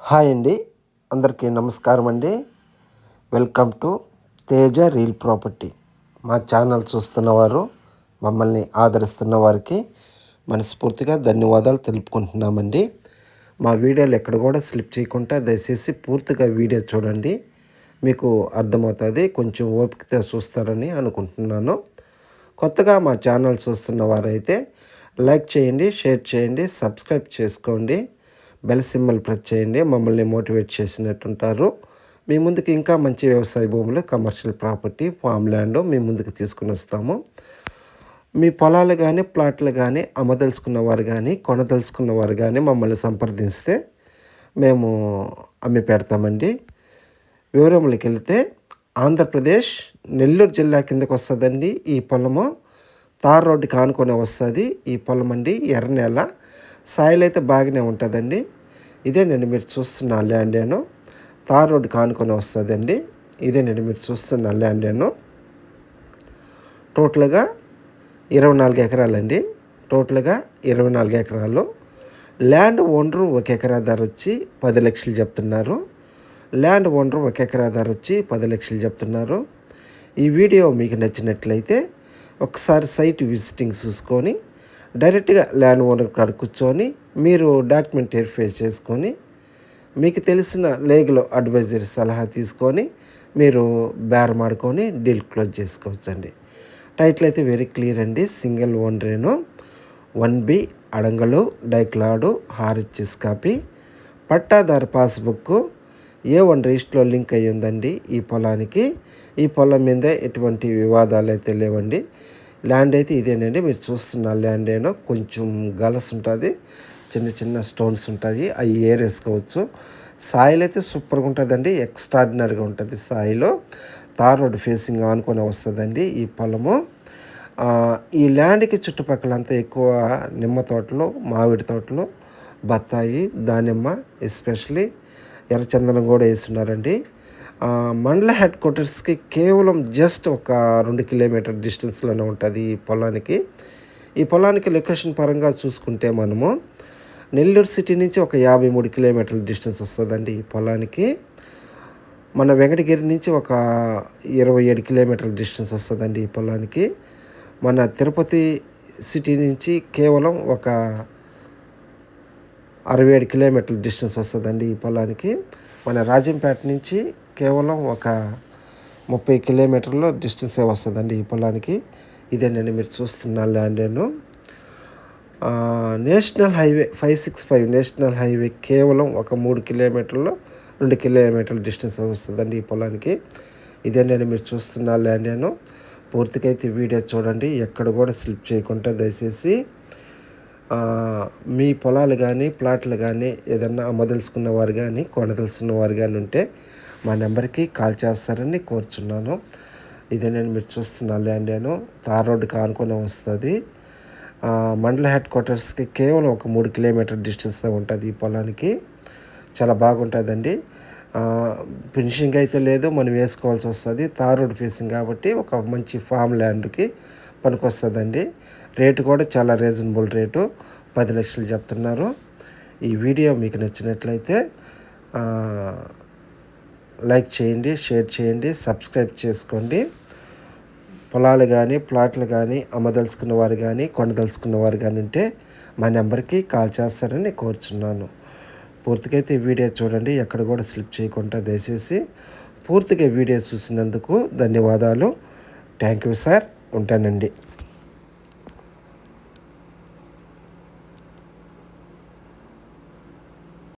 Hi అండి, అందరికీ నమస్కారం అండి. Welcome to Teja real property. మా ఛానల్ చూస్తున్నవారు, మమ్మల్ని ఆదరిస్తున్న వారికి మనస్ఫూర్తిగా ధన్యవాదాలు తెలుపుకుంటున్నామండి. మా వీడియోలు ఎక్కడ కూడా స్లిప్ చేయకుండా దయచేసి పూర్తిగా వీడియో చూడండి, మీకు అర్థమవుతుంది. కొంచెం ఓపికతో చూస్తారని అనుకుంటున్నాను. కొత్తగా మా ఛానల్ చూస్తున్న వారైతే లైక్ చేయండి, షేర్ చేయండి, సబ్స్క్రైబ్ చేసుకోండి, బెల్ సింబల్ ప్రెస్ చేయండి. మమ్మల్ని మోటివేట్ చేసినట్టుంటారు. మీ ముందుకు ఇంకా మంచి వ్యవసాయ భూములు, కమర్షియల్ ప్రాపర్టీ, ఫామ్ ల్యాండ్ మీ ముందుకు తీసుకుని వస్తాము. మీ పొలాలు కానీ ప్లాట్లు కానీ అమ్మదలుచుకున్న వారు కానీ కొనదలుచుకున్న వారు కానీ మమ్మల్ని సంప్రదిస్తే మేము అమ్మి పెడతామండి. వివరములకు వెళితే ఆంధ్రప్రదేశ్ నెల్లూరు జిల్లా కిందకు వస్తుందండి. ఈ పొలము తార్ రోడ్డుకి ఆనుకొని వస్తుంది. ఈ పొలం అండి ఎర్ర నేల, సాయిల్ అయితే బాగానే ఉంటుందండి. ఇదేనండి మీరు చూస్తున్న ల్యాండేను, తార్ రోడ్డు కానుకొని వస్తుందండి. ఇదేనండి మీరు చూస్తున్న ల్యాండేను. టోటల్గా 24 ఎకరాలండి. టోటల్గా 24 ఎకరాలు. ల్యాండ్ ఓనరు ఒక ఎకరా ధర వచ్చి 10 లక్షలు చెప్తున్నారు. ల్యాండ్ ఓనరు ఒక ఎకరా ధర వచ్చి 10 లక్షలు చెప్తున్నారు. ఈ వీడియో మీకు నచ్చినట్లయితే ఒకసారి సైట్ విజిటింగ్ చూసుకొని డైరెక్ట్గా ల్యాండ్ ఓనర్ కాడ కూర్చొని మీరు డాక్యుమెంట్ వెరిఫై చేసుకొని మీకు తెలిసిన లీగల్ అడ్వైజర్ సలహా తీసుకొని మీరు బేరం ఆడుకొని డీల్ క్లోజ్ చేసుకోవచ్చండి. టైటిల్ అయితే వెరీ క్లియర్ అండి. సింగిల్ ఓనరేను, 1B అడంగలు డైక్లాడు హార్హెచ్ఎస్ కాపీ, పట్టాదారు పాస్బుక్ A1 రిజిస్టర్లో లింక్ అయ్యి ఉందండి. ఈ పొలానికి ఈ పొలం మీద ఎటువంటి వివాదాలు అయితే లేవండి. ల్యాండ్ అయితే ఇదేనండి, మీరు చూస్తున్న ల్యాండ్ ఏనో కొంచెం గలస్ ఉంటుంది, చిన్న చిన్న స్టోన్స్ ఉంటాయి, అవి ఏరేసుకోవచ్చు. సాయిల్ అయితే సూపర్గా ఉంటుందండి, ఎక్స్ట్రాడినరీగా ఉంటుంది. సాయిలో తార్ రోడ్ ఫేసింగ్ ఆనుకొని వస్తుందండి ఈ పొలము. ఈ ల్యాండ్కి చుట్టుపక్కలంతా ఎక్కువ నిమ్మ తోటలు, మామిడి తోటలు, బత్తాయి, దానిమ్మ, ఎస్పెషలీ ఎర్రచందనం కూడా వేస్తున్నారండి. మండల హెడ్ క్వార్టర్స్కి కేవలం జస్ట్ ఒక 2 కిలోమీటర్ డిస్టెన్స్లోనే ఉంటుంది ఈ పొలానికి. ఈ పొలానికి లొకేషన్ పరంగా చూసుకుంటే మనము నెల్లూరు సిటీ నుంచి ఒక 53 కిలోమీటర్ల డిస్టెన్స్ వస్తుందండి ఈ పొలానికి. మన వెంకటగిరి నుంచి ఒక 27 కిలోమీటర్ల డిస్టెన్స్ వస్తుందండి ఈ పొలానికి. మన తిరుపతి సిటీ నుంచి కేవలం ఒక 67 కిలోమీటర్ల డిస్టెన్స్ వస్తుందండి ఈ పొలానికి. మన రాజంపేట నుంచి కేవలం ఒక 30 కిలోమీటర్ల డిస్టెన్సే వస్తుందండి ఈ పొలానికి. ఇదేనండి మీరు చూస్తున్న ల్యాండేను. నేషనల్ హైవే 565 నేషనల్ హైవే కేవలం ఒక 3 కిలోమీటర్లు 2 కిలోమీటర్ల డిస్టెన్స్ వస్తుందండి ఈ పొలానికి. ఇదేనండి మీరు చూస్తున్న ల్యాండేను. పూర్తిగా అయితే వీడియో చూడండి, ఎక్కడ కూడా స్లిప్ చేయకుండా దయచేసి. మీ పొలాలు కానీ ప్లాట్లు కానీ ఏదన్నా అమ్మదలుచుకున్న వారు కానీ కొనదలుచుకున్న వారు కానీ ఉంటే మా నెంబర్కి కాల్ చేస్తారని కోరుచున్నాను. ఇదేనండి మీరు చూస్తున్న ల్యాండేను, తార్ రోడ్డుకి ఆనుకొని వస్తుంది. మండల హెడ్ క్వార్టర్స్కి కేవలం ఒక 3 కిలోమీటర్ డిస్టెన్స్ ఉంటుంది ఈ పొలానికి. చాలా బాగుంటుందండి. ఫినిషింగ్ అయితే లేదు, మనం వేసుకోవాల్సి వస్తుంది. తార్ రోడ్ ఫేసింగ్ కాబట్టి ఒక మంచి ఫామ్ ల్యాండ్కి పనికొస్తుందండి. రేటు కూడా చాలా రీజనబుల్ రేటు, 10 లక్షలు చెప్తున్నారు. ఈ వీడియో మీకు నచ్చినట్లయితే లైక్ చేయండి, షేర్ చేయండి, సబ్స్క్రైబ్ చేసుకోండి. పొలాలు కానీ ప్లాట్లు కానీ అమ్మదలుచుకున్న వారు కానీ కొనదలుచుకున్న వారు కానీ ఉంటే మా నెంబర్కి కాల్ చేస్తారని కోరుచున్నాను. పూర్తిగా అయితే వీడియో చూడండి, ఎక్కడ కూడా స్లిప్ చేయకుండా దయచేసి. పూర్తిగా వీడియో చూసినందుకు ధన్యవాదాలు. Thank you sir. ఉంటానండి.